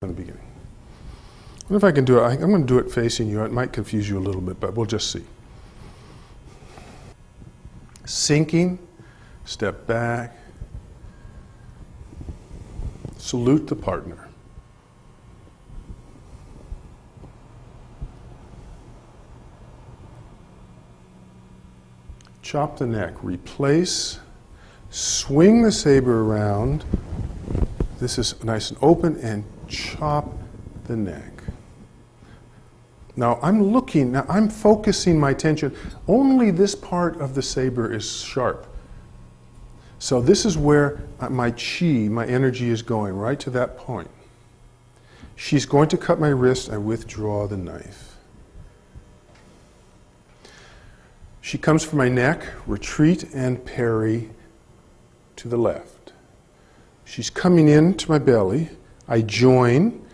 in the beginning. I wonder if I can do it. I'm going to do it facing you. It might confuse you a little bit, but we'll just see. Sinking, step back, salute the partner. Chop the neck, replace, swing the saber around. This is nice and open, and chop the neck. Now I'm focusing my attention. Only this part of the saber is sharp. So this is where my chi, my energy is going, right to that point. She's going to cut my wrist. I withdraw the knife. She comes for my neck, retreat and parry to the left. She's coming into my belly. I join,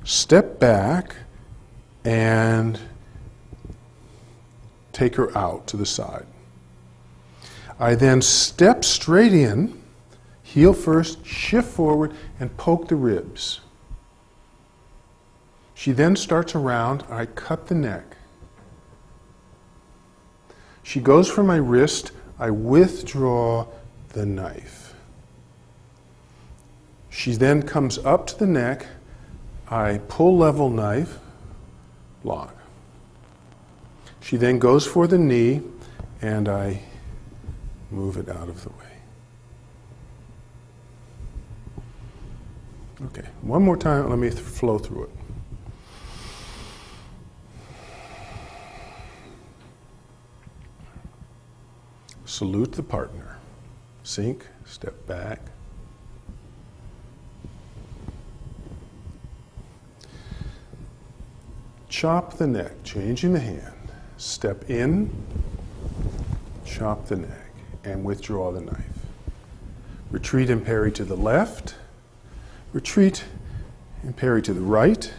step back, and take her out to the side. I then step straight in, heel first, shift forward, and poke the ribs. She then starts around, I cut the neck. She goes for my wrist, I withdraw the knife. She then comes up to the neck, I pull level knife, block. She then goes for the knee, and I move it out of the way. Okay, one more time, let me flow through it. Salute the partner. Sink, step back. Chop the neck, changing the hand. Step in, chop the neck, and withdraw the knife. Retreat and parry to the left. Retreat and parry to the right.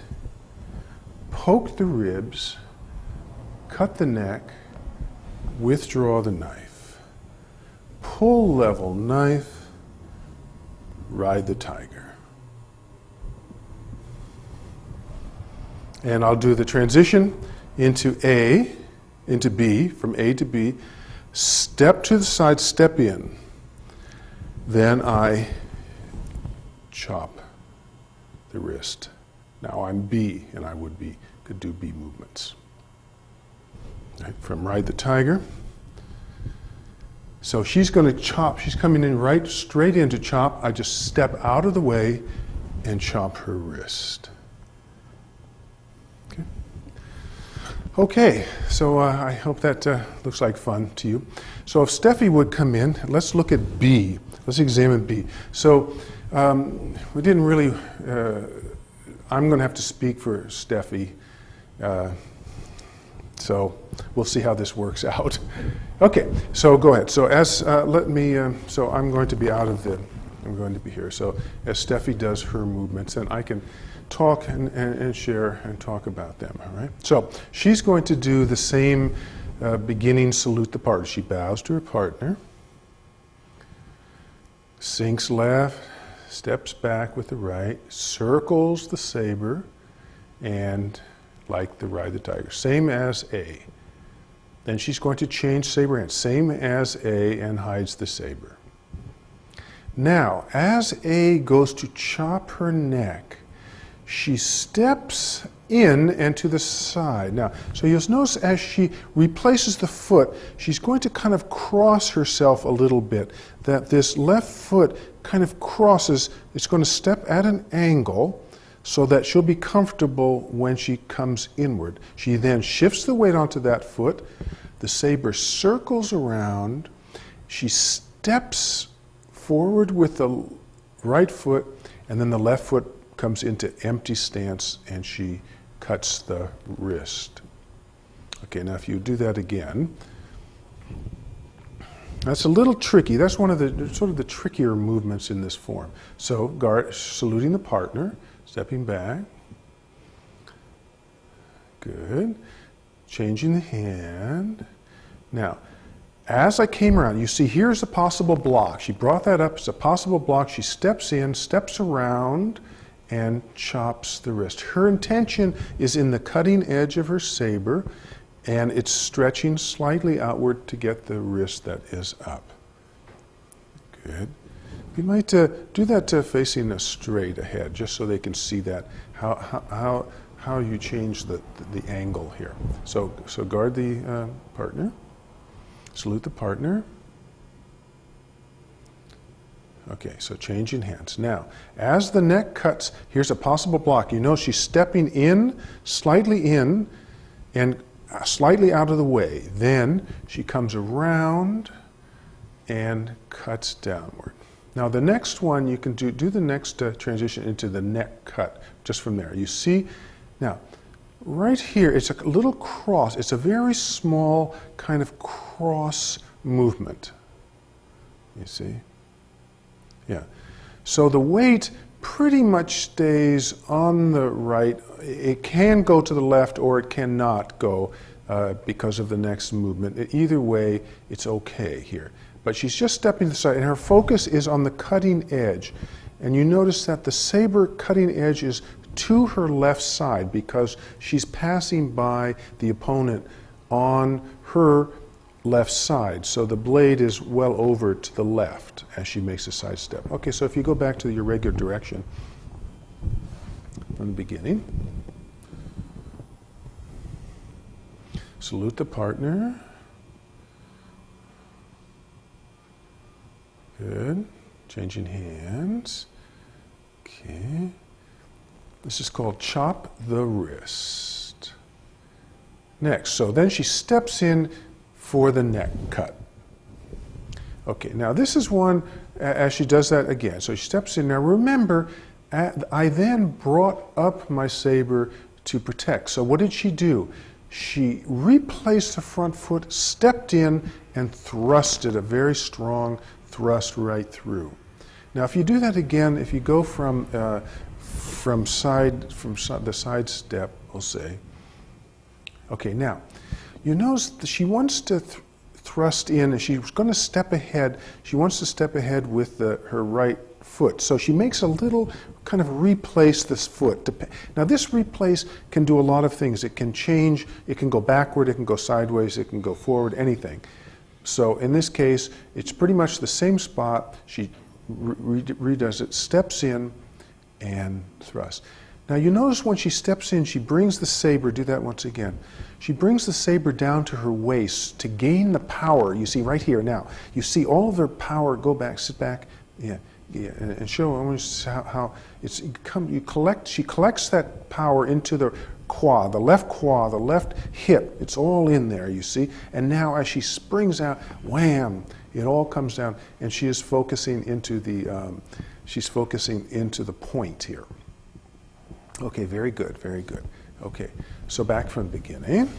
Poke the ribs, cut the neck, withdraw the knife. Pull level knife, ride the tiger. And I'll do the transition into B, from A to B. Step to the side, step in. Then I chop the wrist. Now I'm B, and I could do B movements. Right, from ride the tiger. So she's going to chop. She's coming in right straight in to chop. I just step out of the way and chop her wrist. Okay, so I hope that looks like fun to you. So if Steffi would come in, let's look at B. Let's examine B. So we didn't really, I'm going to have to speak for Steffi. So we'll see how this works out. Okay, so go ahead. So so I'm going to be I'm going to be here. So as Steffi does her movements, and I can talk and share and talk about them, all right? So she's going to do the same beginning salute the partner. She bows to her partner, sinks left, steps back with the right, circles the saber, and like the ride the tiger, same as A. Then she's going to change saber hand, same as A, and hides the saber. Now, as A goes to chop her neck, she steps in and to the side. Now, so you'll notice as she replaces the foot, she's going to kind of cross herself a little bit, that this left foot kind of crosses. It's going to step at an angle so that she'll be comfortable when she comes inward. She then shifts the weight onto that foot. The saber circles around. She steps forward with the right foot, and then the left foot comes into empty stance, and she cuts the wrist. Okay, now if you do that again, that's a little tricky. That's one of the sort of the trickier movements in this form. So guard, saluting the partner, stepping back. Good. Changing the hand. Now, as I came around, you see here's a possible block. She brought that up as a possible block. She steps in, steps around, and chops the wrist. Her intention is in the cutting edge of her saber, and it's stretching slightly outward to get the wrist that is up. Good. You might do that facing straight ahead, just so they can see that, how you change the angle here. So guard the partner, salute the partner. Okay, so changing hands. Now, as the neck cuts, here's a possible block. You know she's stepping in, and slightly out of the way. Then she comes around and cuts downward. Now the next one, you can do the next transition into the neck cut, just from there. You see, now, right here, it's a little cross. It's a very small kind of cross movement. You see? Yeah. So the weight pretty much stays on the right. It can go to the left or it cannot go because of the next movement. Either way, it's okay here. But she's just stepping to the side, and her focus is on the cutting edge. And you notice that the saber cutting edge is to her left side because she's passing by the opponent on her left side. So the blade is well over to the left as she makes a side step. Okay, so if you go back to your regular direction from the beginning, salute the partner. Good. Changing hands. Okay. This is called chop the wrist. Next, so then she steps in for the neck cut. Okay, now this is one, as she does that again. So she steps in. Now remember, I then brought up my saber to protect. So what did she do? She replaced the front foot, stepped in, and thrusted a very strong thrust right through. Now, if you do that again, if you go from the side step, we'll say. Okay, now you notice that she wants to thrust in, and she's going to step ahead. She wants to step ahead with her right foot. So she makes a little kind of replace this foot. Now this replace can do a lot of things. It can change, it can go backward, it can go sideways, it can go forward, anything. So in this case, it's pretty much the same spot. She redoes it, steps in, and thrusts. Now you notice when she steps in, she brings the saber, do that once again. She brings the saber down to her waist to gain the power. You see right here now. You see all of her power, go back, sit back, yeah, and show how it's come. She collects that power into the quad, the left hip. It's all in there, you see. And now as she springs out, wham! It all comes down, and she is focusing into the. She's focusing into the point here. Okay, very good, very good. Okay, so back from the beginning.